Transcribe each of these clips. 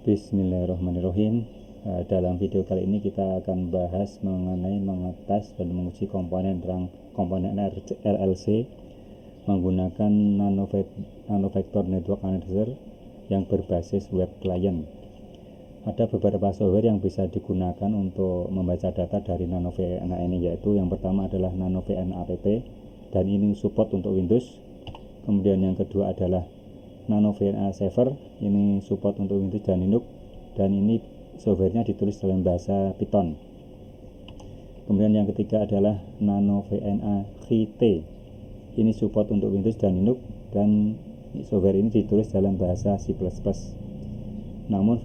Bismillahirrahmanirrahim. Dalam video kali ini kita akan bahas mengenai mengetes dan menguji komponen RLC menggunakan Nanovector Network Analyzer yang berbasis web client. Ada beberapa software yang bisa digunakan untuk membaca data dari NanoVNA ini, yaitu yang pertama adalah NanoVNA app, dan ini support untuk Windows. Kemudian yang kedua adalah NanoVNA Saver, ini support untuk Windows dan Linux, dan ini softwarenya ditulis dalam bahasa Python. Kemudian yang ketiga adalah NanoVNA QT, ini support untuk Windows dan Linux, dan software ini ditulis dalam bahasa C++. Namun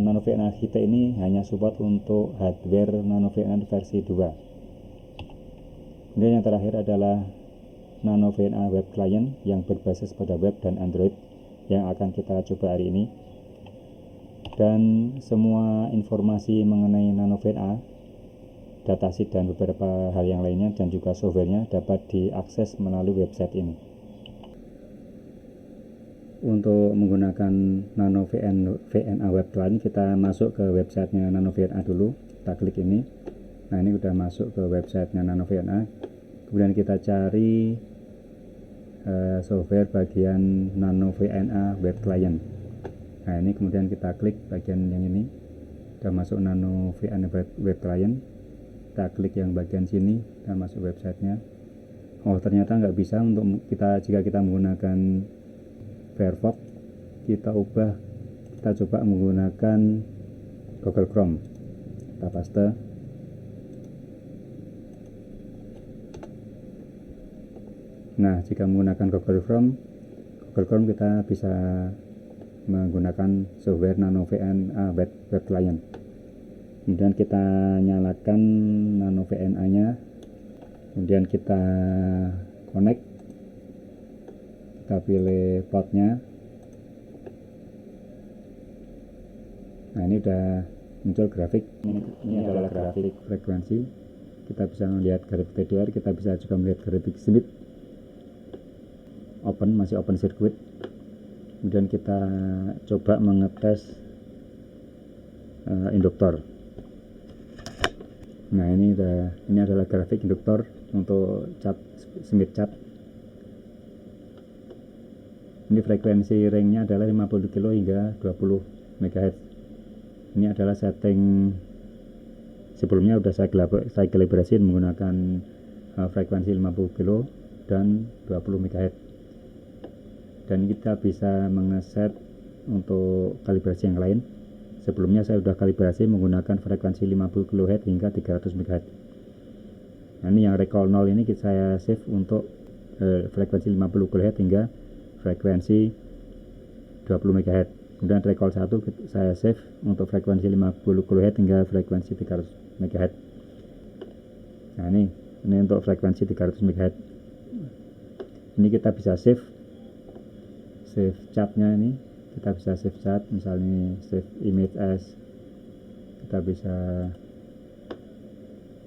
NanoVNA QT ini hanya support untuk hardware NanoVNA versi 2. Kemudian yang terakhir adalah NanoVNA Web Client yang berbasis pada web dan Android yang akan kita coba hari ini. Dan semua informasi mengenai NanoVNA, datasheet dan beberapa hal yang lainnya dan juga softwarenya dapat diakses melalui website ini. Untuk menggunakan NanoVNA Web Client, kita masuk ke websitenya NanoVNA dulu. Kita klik ini. Nah, ini udah masuk ke websitenya NanoVNA. Kemudian kita cari software bagian NanoVNA Web Client. Nah, ini kemudian kita klik bagian yang ini. Udah masuk NanoVNA Web Client. Kita klik yang bagian sini dan masuk websitenya. Oh, ternyata nggak bisa untuk jika kita menggunakan Firefox. Kita coba menggunakan Google Chrome. Kita paste. Nah, jika menggunakan Google Chrome kita bisa menggunakan software NanoVNA Web Client. Kemudian kita nyalakan NanoVNA nya, kemudian kita connect, kita pilih portnya. Nah, ini udah muncul grafik. Ini adalah grafik frekuensi. Kita bisa melihat grafik TDR, kita bisa juga melihat grafik Smith. Masih open circuit. Kemudian kita coba mengetes induktor. Nah, ini adalah grafik induktor untuk Smith chart. Ini frekuensi range-nya adalah 50 kilo hingga 20 MHz. Ini adalah setting sebelumnya sudah saya kalibrasi menggunakan frekuensi 50 kilo dan 20 MHz. Dan kita bisa mengeset untuk kalibrasi yang lain. Sebelumnya saya sudah kalibrasi menggunakan frekuensi 50 kHz hingga 300 MHz. Nah, ini yang recall 0 ini saya save untuk frekuensi 50 kHz hingga frekuensi 20 MHz. Kemudian recall 1 saya save untuk frekuensi 50 kHz hingga frekuensi 300 MHz. Nah, ini untuk frekuensi 300 MHz. Ini kita bisa save chartnya. Ini kita bisa save chart, misalnya save image as, kita bisa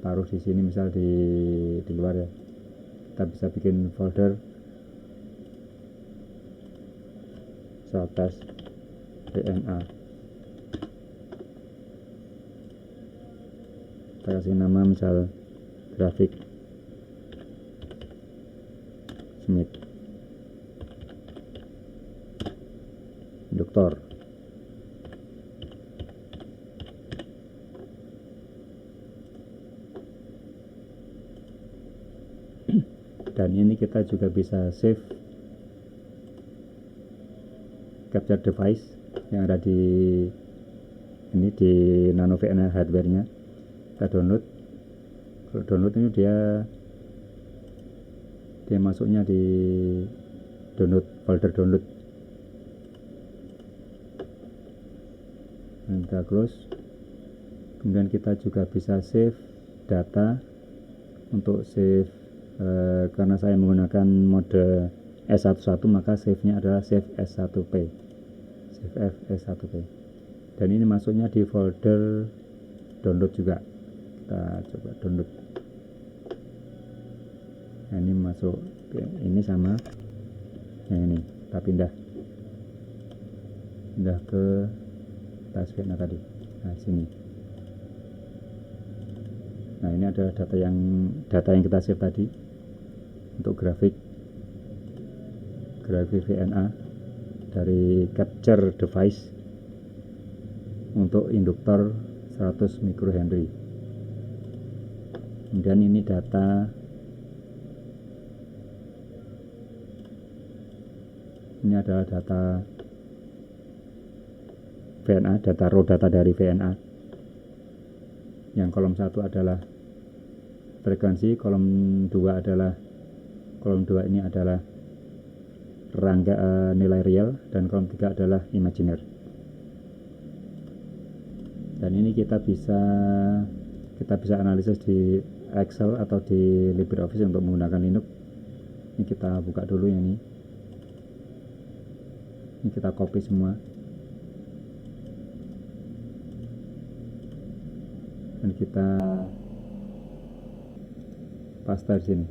taruh di sini, misal di luar ya. Kita bisa bikin folder test VNA, kita kasih nama misal grafik Smith induktor. Dan ini kita juga bisa save capture device yang ada di NanoVNA hardware-nya. Kita download. Kalau download ini dia masuknya di folder download. Kita close. Kemudian kita juga bisa save data. Untuk save karena saya menggunakan mode S11, maka save-nya adalah save S1P, save F S1P. Dan ini masuknya di folder download juga. Kita coba download. Nah, ini masuk, ini sama yang ini. Kita pindah ke tes VNA tadi. Nah sini. Nah ini adalah data yang kita save tadi untuk grafik VNA dari capture device untuk induktor 100 microhenry. Kemudian ini adalah data VNA, data raw data dari VNA. Yang kolom 1 adalah frekuensi, kolom 2 ini adalah rangka nilai real, dan kolom 3 adalah imajiner. Dan ini kita bisa analisis di Excel atau di LibreOffice untuk menggunakan Linux. Ini kita buka dulu yang ini. Ini kita copy semua. Dan kita paste di sini.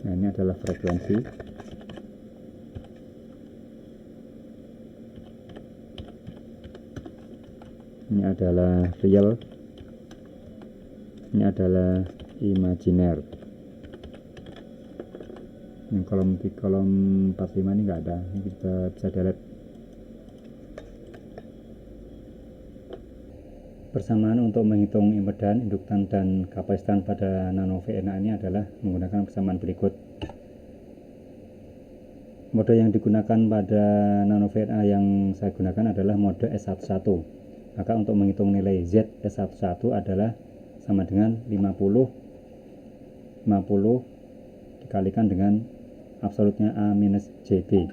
Nah, ini adalah frekuensi. Ini adalah real. Ini adalah imajiner. Yang kolom 45 ini enggak ada. Ini kita bisa delete. Persamaan untuk menghitung impedan, induktan, dan kapasitan pada nano VNA ini adalah menggunakan persamaan berikut. Mode yang digunakan pada nano VNA yang saya gunakan adalah mode S11. Maka untuk menghitung nilai Z S11 adalah sama dengan 50 dikalikan dengan absolutnya A minus JB.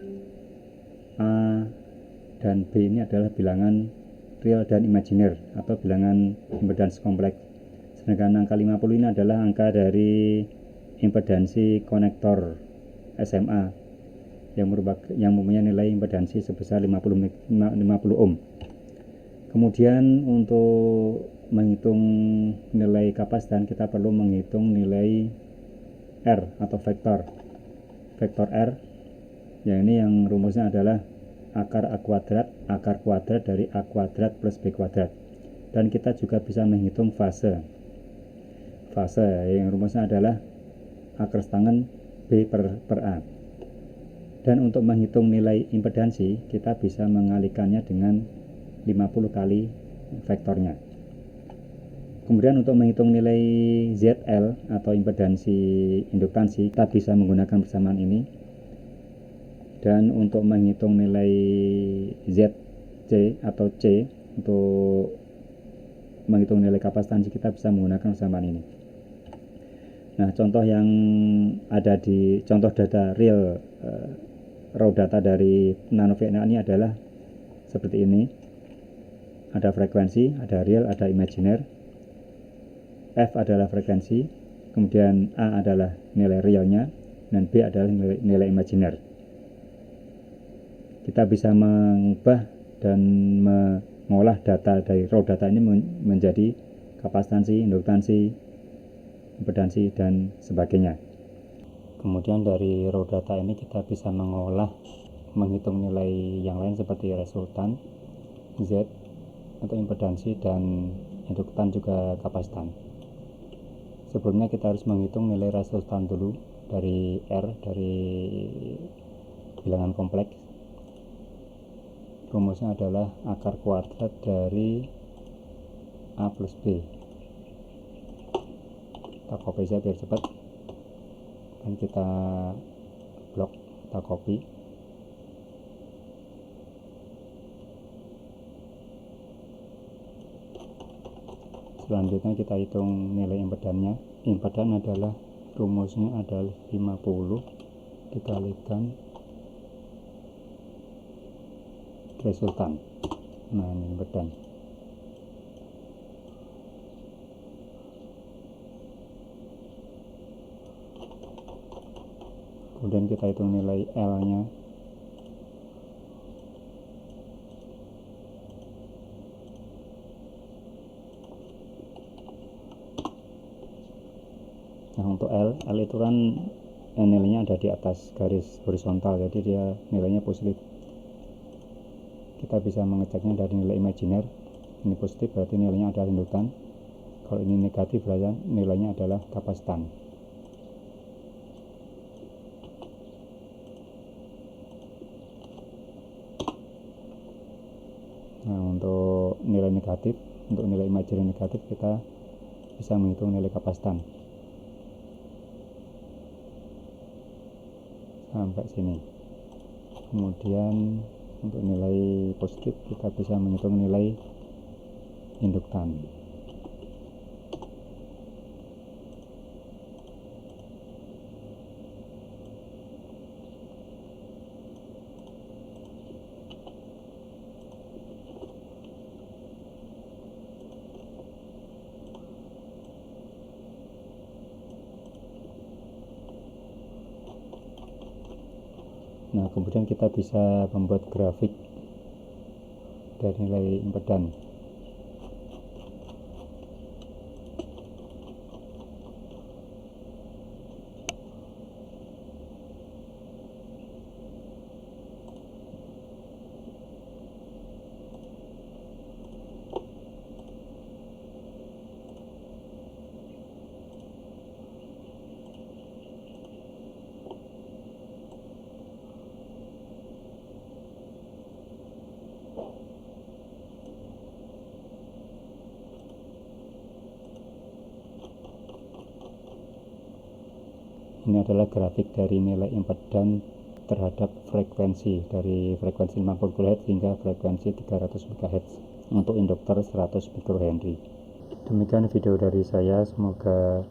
A dan B ini adalah bilangan real dan imajiner atau bilangan impedans kompleks. Sedangkan angka 50 ini adalah angka dari impedansi konektor SMA yang mempunyai nilai impedansi sebesar 50 ohm. Kemudian untuk menghitung nilai kapasitan kita perlu menghitung nilai R atau vektor R, yang ini yang rumusnya adalah akar kuadrat dari A kuadrat plus B kuadrat. Dan kita juga bisa menghitung fase yang rumusnya adalah akar setangen B per A. Dan untuk menghitung nilai impedansi kita bisa mengalikannya dengan 50 kali vektornya. Kemudian untuk menghitung nilai ZL atau impedansi induktansi kita bisa menggunakan persamaan ini. Dan untuk menghitung nilai ZC atau C untuk menghitung nilai kapasitansi kita bisa menggunakan persamaan ini. Nah, contoh yang ada di contoh data real raw data dari nano VNA ini adalah seperti ini. Ada frekuensi, ada real, ada imajiner. F adalah frekuensi, kemudian A adalah nilai realnya, dan B adalah nilai imajiner. Kita bisa mengubah dan mengolah data dari raw data ini menjadi kapasitansi, induktansi, impedansi, dan sebagainya. Kemudian dari raw data ini kita bisa menghitung nilai yang lain seperti resultan, Z atau impedansi, dan induktan juga kapasitan. Sebelumnya kita harus menghitung nilai resultan dulu dari R, dari bilangan kompleks. Rumusnya adalah akar kuadrat dari A plus B. Kita copy saja biar cepat, dan kita blok, kita copy. Selanjutnya kita hitung nilai impedannya. Impedan adalah rumusnya adalah 50 dikalikan resultan. Nah, ini impedan. Kemudian kita hitung nilai L nya. Nah untuk L itu kan nilainya ada di atas garis horizontal, jadi dia nilainya positif. Kita bisa mengeceknya dari nilai imajiner. Ini positif berarti nilainya adalah indukan, kalau ini negatif berarti nilainya adalah kapasitan. Nah untuk nilai negatif, untuk nilai imajiner negatif kita bisa menghitung nilai kapasitan sampai sini. Kemudian untuk nilai positif kita bisa menghitung nilai induktan. Nah kemudian kita bisa membuat grafik dari nilai impedan. Ini adalah grafik dari nilai impedan terhadap frekuensi, dari frekuensi 50 kHz hingga frekuensi 300 MHz untuk induktor 100 mikrohenry. Demikian video dari saya, semoga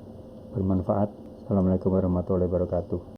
bermanfaat. Assalamualaikum warahmatullahi wabarakatuh.